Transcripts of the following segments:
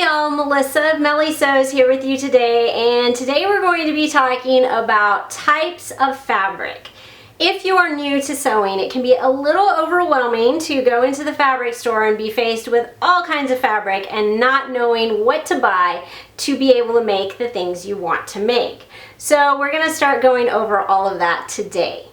y'all, Melissa of Melly Sews here with you today, and today we're going to be talking about types of fabric. If you are new to sewing, it can be a little overwhelming to go into the fabric store and be faced with all kinds of fabric and not knowing what to buy to be able to make the things you want to make. So we're going to start going over all of that today.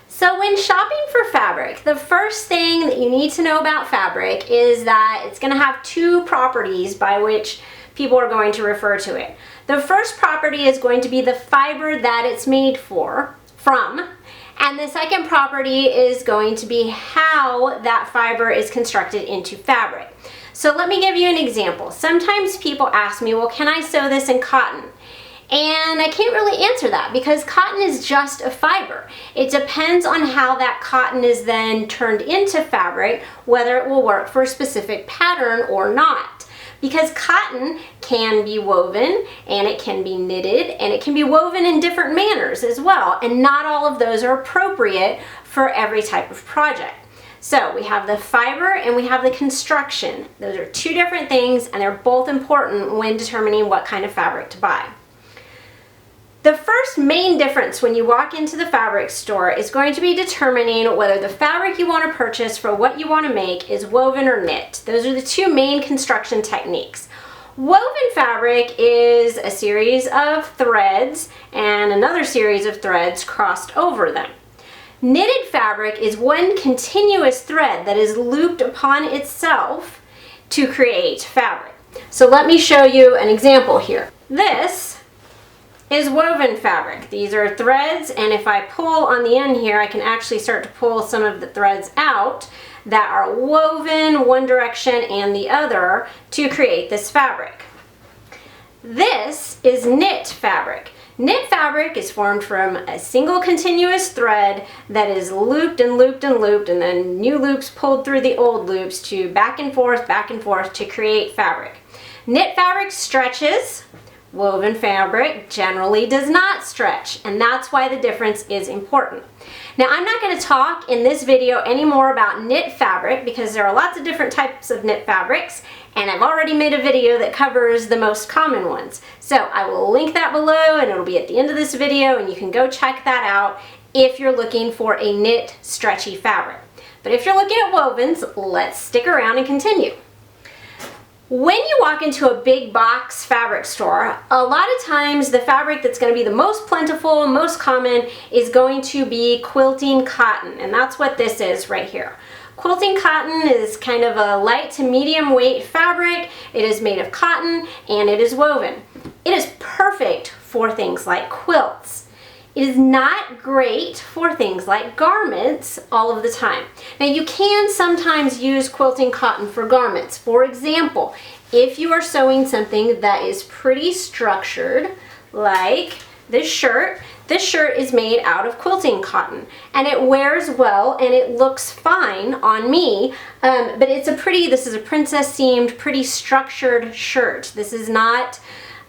So when shopping for fabric, the first thing that you need to know about fabric is that it's going to have two properties by which people are going to refer to it. The first property is going to be the fiber that it's made from, and the second property is going to be how that fiber is constructed into fabric. So let me give you an example. Sometimes people ask me, well, can I sew this in cotton? And I can't really answer that because cotton is just a fiber. It depends on how that cotton is then turned into fabric, whether it will work for a specific pattern or not. Because cotton can be woven and it can be knitted and it can be woven in different manners as well. And not all of those are appropriate for every type of project. So we have the fiber and we have the construction. Those are two different things and they're both important when determining what kind of fabric to buy. The first main difference when you walk into the fabric store is going to be determining whether the fabric you want to purchase for what you want to make is woven or knit. Those are the two main construction techniques. Woven fabric is a series of threads and another series of threads crossed over them. Knitted fabric is one continuous thread that is looped upon itself to create fabric. So let me show you an example here. This is woven fabric. These are threads, and if I pull on the end here, I can actually start to pull some of the threads out that are woven one direction and the other to create this fabric. This is knit fabric. Knit fabric is formed from a single continuous thread that is looped and looped and looped, and then new loops pulled through the old loops to back and forth to create fabric. Knit fabric stretches. Woven fabric generally does not stretch, and that's why the difference is important. Now, I'm not going to talk in this video anymore about knit fabric because there are lots of different types of knit fabrics, and I've already made a video that covers the most common ones. So I will link that below, and it'll be at the end of this video, and you can go check that out if you're looking for a knit stretchy fabric. But if you're looking at wovens, let's stick around and continue. When you walk into a big box fabric store, a lot of times the fabric that's going to be the most plentiful, most common, is going to be quilting cotton, and that's what this is right here. Quilting cotton is kind of a light to medium weight fabric. It is made of cotton and it is woven. It is perfect for things like quilts. It is not great for things like garments all of the time. Now, you can sometimes use quilting cotton for garments. For example, if you are sewing something that is pretty structured, like this shirt is made out of quilting cotton, and it wears well and it looks fine on me, but this is a princess seamed, pretty structured shirt. This is not,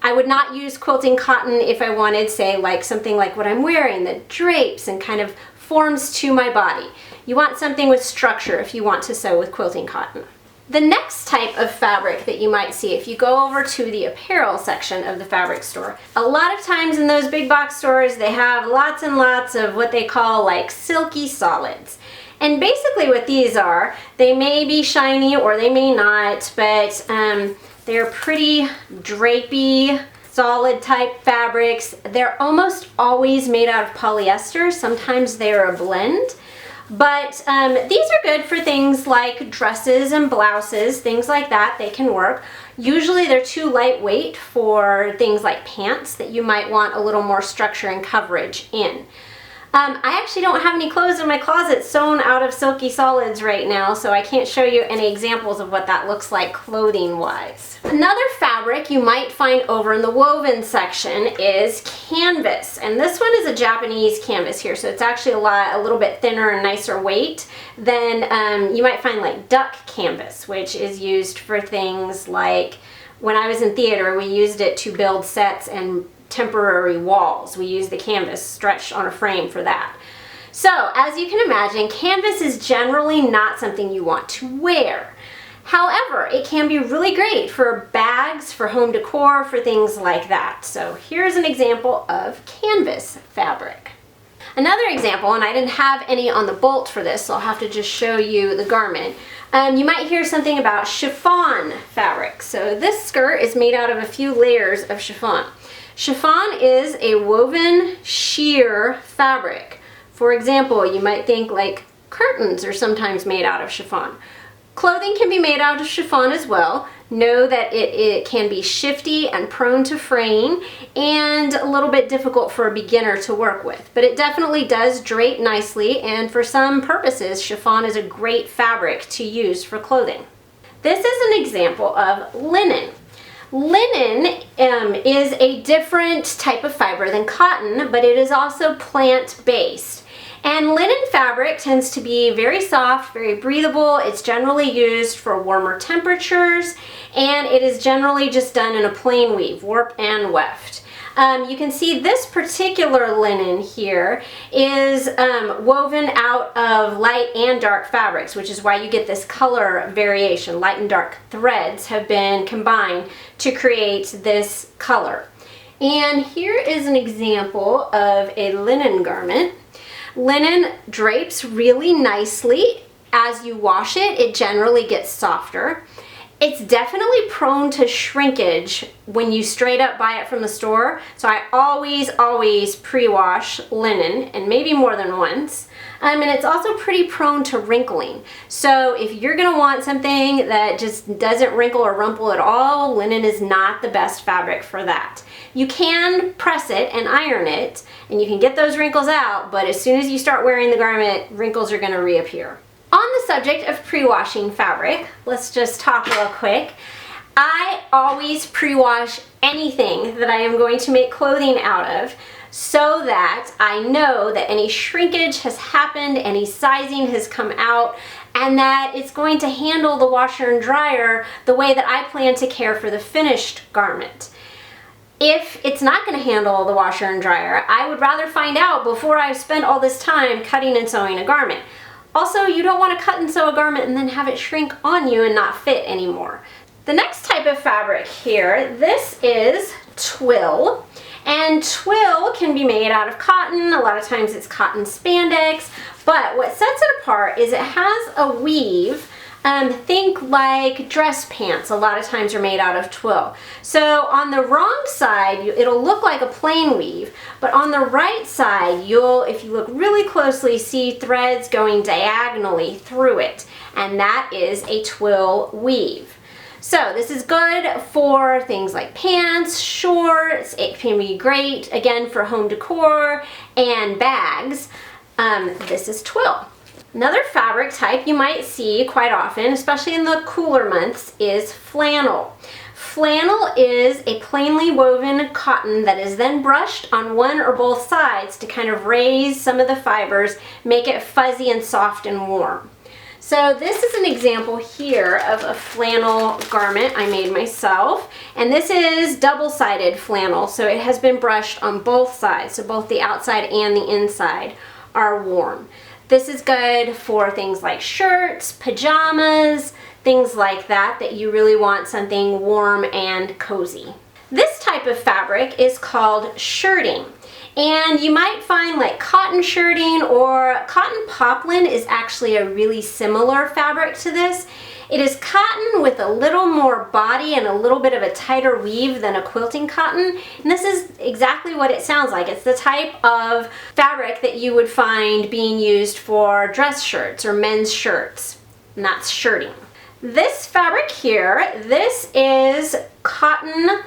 I would not use quilting cotton if I wanted, say, like something like what I'm wearing that drapes and kind of forms to my body. You want something with structure if you want to sew with quilting cotton. The next type of fabric that you might see if you go over to the apparel section of the fabric store, a lot of times in those big box stores they have lots and lots of what they call like silky solids. And basically what these are, they may be shiny or they may not, but they're pretty drapey, solid type fabrics. They're almost always made out of polyester. Sometimes they're a blend. But these are good for things like dresses and blouses, things like that. They can work. Usually they're too lightweight for things like pants that you might want a little more structure and coverage in. I actually don't have any clothes in my closet sewn out of Silky Solids right now, so I can't show you any examples of what that looks like clothing-wise. Another fabric you might find over in the woven section is canvas, and this one is a Japanese canvas here, so it's actually a little bit thinner and nicer weight than you might find like duck canvas, which is used for things like, when I was in theater, we used it to build sets and temporary walls. We use the canvas stretched on a frame for that. So as you can imagine, canvas is generally not something you want to wear. However, it can be really great for bags, for home decor, for things like that. So here's an example of canvas fabric. Another example, and I didn't have any on the bolt for this, so I'll have to just show you the garment. You might hear something about chiffon fabric. So this skirt is made out of a few layers of chiffon. Chiffon is a woven sheer fabric. For example, you might think like curtains are sometimes made out of chiffon. Clothing can be made out of chiffon as well. Know that it can be shifty and prone to fraying and a little bit difficult for a beginner to work with. But it definitely does drape nicely, and for some purposes, chiffon is a great fabric to use for clothing. This is an example of linen. Linen is a different type of fiber than cotton, but it is also plant-based. And linen fabric tends to be very soft, very breathable. It's generally used for warmer temperatures, and it is generally just done in a plain weave, warp and weft. You can see this particular linen here is woven out of light and dark fabrics, which is why you get this color variation. Light and dark threads have been combined to create this color. And here is an example of a linen garment. Linen drapes really nicely. As you wash it, it generally gets softer. It's definitely prone to shrinkage when you straight up buy it from the store. So I always pre-wash linen, and maybe more than once. And it's also pretty prone to wrinkling. So if you're gonna want something that just doesn't wrinkle or rumple at all, linen is not the best fabric for that. You can press it and iron it, and you can get those wrinkles out, but as soon as you start wearing the garment, wrinkles are gonna reappear. On the subject of pre-washing fabric, let's just talk real quick. I always pre-wash anything that I am going to make clothing out of, so that I know that any shrinkage has happened, any sizing has come out, and that it's going to handle the washer and dryer the way that I plan to care for the finished garment. If it's not going to handle the washer and dryer, I would rather find out before I've spent all this time cutting and sewing a garment. Also, you don't want to cut and sew a garment and then have it shrink on you and not fit anymore. The next type of fabric here, this is twill. And twill can be made out of cotton. A lot of times it's cotton spandex. But what sets it apart is it has a weave. Think like dress pants a lot of times are made out of twill. So on the wrong side, it'll look like a plain weave, but on the right side, you'll, if you look really closely, see threads going diagonally through it, and that is a twill weave. So this is good for things like pants, shorts. It can be great, again, for home decor and bags. This is twill. Another fabric type you might see quite often, especially in the cooler months, is flannel. Flannel is a plainly woven cotton that is then brushed on one or both sides to kind of raise some of the fibers, make it fuzzy and soft and warm. So this is an example here of a flannel garment I made myself, and this is double-sided flannel, so it has been brushed on both sides, so both the outside and the inside are warm. This is good for things like shirts, pajamas, things like that, that you really want something warm and cozy. This type of fabric is called shirting. And you might find like cotton shirting or cotton poplin is actually a really similar fabric to this. It is cotton with a little more body and a little bit of a tighter weave than a quilting cotton. And this is exactly what it sounds like. It's the type of fabric that you would find being used for dress shirts or men's shirts. And that's shirting. This fabric here, this is cotton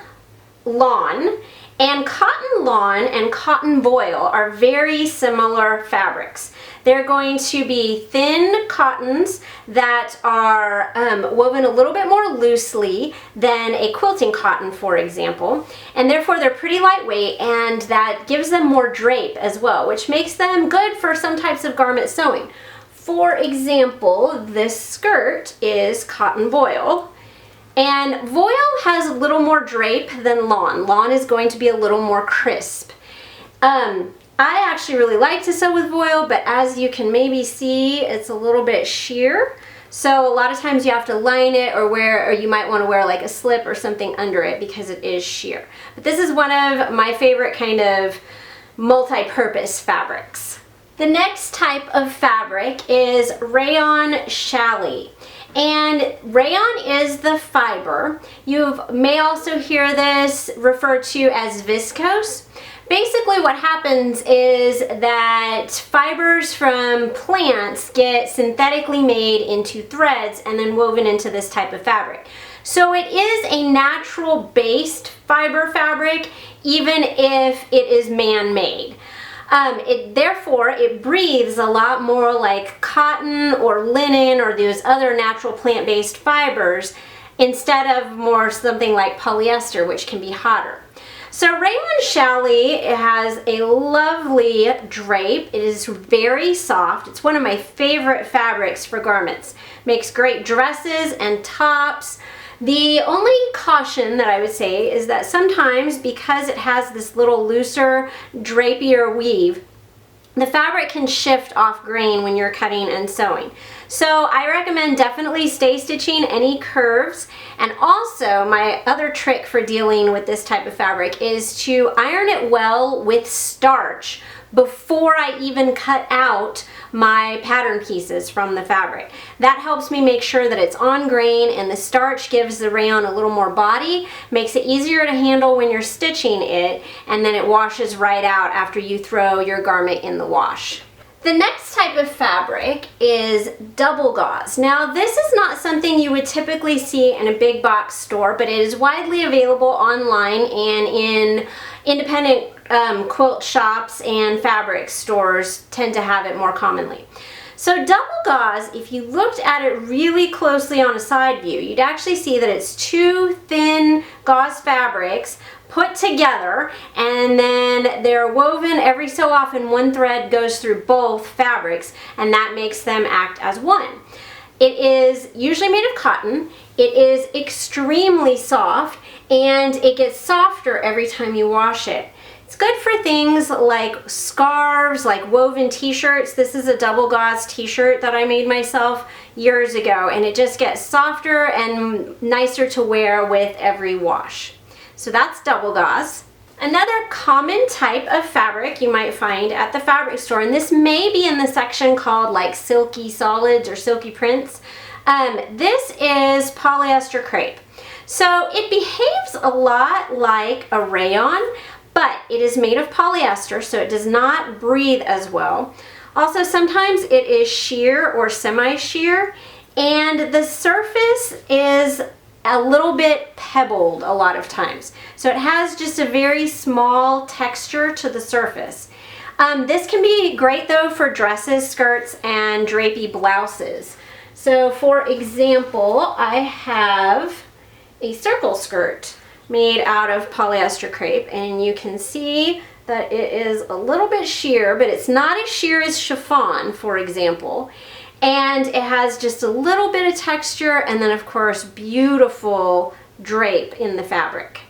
lawn. And cotton lawn and cotton voile are very similar fabrics. They're going to be thin cottons that are woven a little bit more loosely than a quilting cotton, for example. And therefore they're pretty lightweight, and that gives them more drape as well, which makes them good for some types of garment sewing. For example, this skirt is cotton voile. And voile has a little more drape than lawn. Lawn is going to be a little more crisp. I actually really like to sew with voile, but as you can maybe see, it's a little bit sheer. So a lot of times you have to line it or you might want to wear like a slip or something under it because it is sheer. But this is one of my favorite kind of multi-purpose fabrics. The next type of fabric is Rayon challis. And rayon is the fiber. You may also hear this referred to as viscose. Basically what happens is that fibers from plants get synthetically made into threads and then woven into this type of fabric. So it is a natural based fiber fabric even if it is man-made. Therefore, it breathes a lot more like cotton or linen or those other natural plant-based fibers instead of more something like polyester, which can be hotter. So Rayon challis, it has a lovely drape. It is very soft. It's one of my favorite fabrics for garments. Makes great dresses and tops. The only caution that I would say is that sometimes because it has this little looser, drapier weave, the fabric can shift off grain when you're cutting and sewing. So I recommend definitely stay stitching any curves. And also my other trick for dealing with this type of fabric is to iron it well with starch before I even cut out my pattern pieces from the fabric. That helps me make sure that it's on grain, and the starch gives the rayon a little more body, makes it easier to handle when you're stitching it, and then it washes right out after you throw your garment in the wash. The next type of fabric is double gauze. Now this is not something you would typically see in a big box store, but it is widely available online and in independent quilt shops and fabric stores tend to have it more commonly. So double gauze, if you looked at it really closely on a side view, you'd actually see that it's two thin gauze fabrics put together, and then they're woven every so often. One thread goes through both fabrics, and that makes them act as one. It is usually made of cotton. It is extremely soft, and it gets softer every time you wash it. It's good for things like scarves, like woven t-shirts. This is a double gauze t-shirt that I made myself years ago, and it just gets softer and nicer to wear with every wash. So that's double gauze. Another common type of fabric you might find at the fabric store, and this may be in the section called like Silky Solids or Silky Prints. This is polyester crepe. So it behaves a lot like a rayon, but it is made of polyester, so it does not breathe as well. Also, sometimes it is sheer or semi-sheer, and the surface is a little bit pebbled a lot of times. So it has just a very small texture to the surface. This can be great though for dresses, skirts, and drapey blouses. So for example, I have a circle skirt made out of polyester crepe, and you can see that it is a little bit sheer, but it's not as sheer as chiffon, for example. And it has just a little bit of texture, and then of course beautiful drape in the fabric.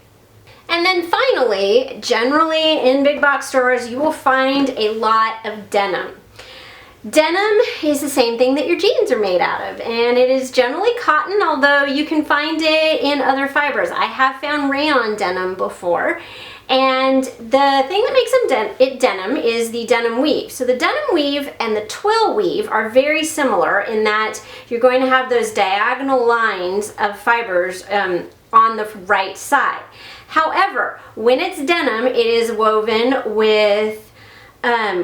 And then finally, generally in big box stores you will find a lot of denim. Denim is the same thing that your jeans are made out of, and it is generally cotton, although you can find it in other fibers. I have found rayon denim before, and the thing that makes it denim is the denim weave. So the denim weave and the twill weave are very similar in that you're going to have those diagonal lines of fibers on the right side. However, when it's denim, it is woven with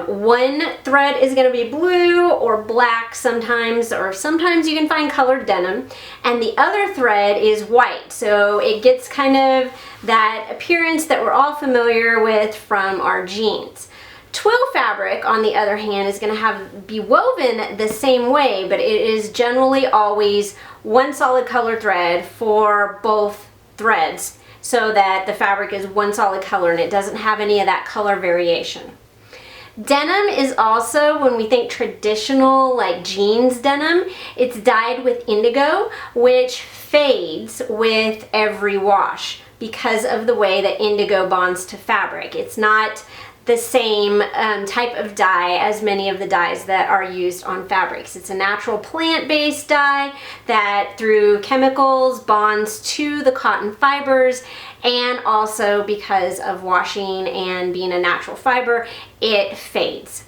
one thread is going to be blue or black sometimes, or sometimes you can find colored denim, and the other thread is white. So it gets kind of that appearance that we're all familiar with from our jeans. Twill fabric, on the other hand, is going to be woven the same way, but it is generally always one solid color thread for both threads, so that the fabric is one solid color and it doesn't have any of that color variation. Denim is also, when we think traditional like jeans denim, it's dyed with indigo, which fades with every wash because of the way that indigo bonds to fabric. It's not the same type of dye as many of the dyes that are used on fabrics. It's a natural plant-based dye that through chemicals bonds to the cotton fibers, and also because of washing and being a natural fiber, it fades.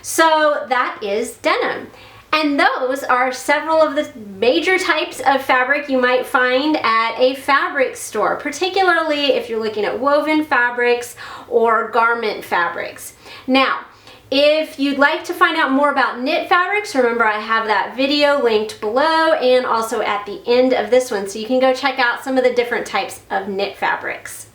So that is denim. And those are several of the major types of fabric you might find at a fabric store, particularly if you're looking at woven fabrics or garment fabrics. Now, if you'd like to find out more about knit fabrics, remember I have that video linked below and also at the end of this one, so you can go check out some of the different types of knit fabrics.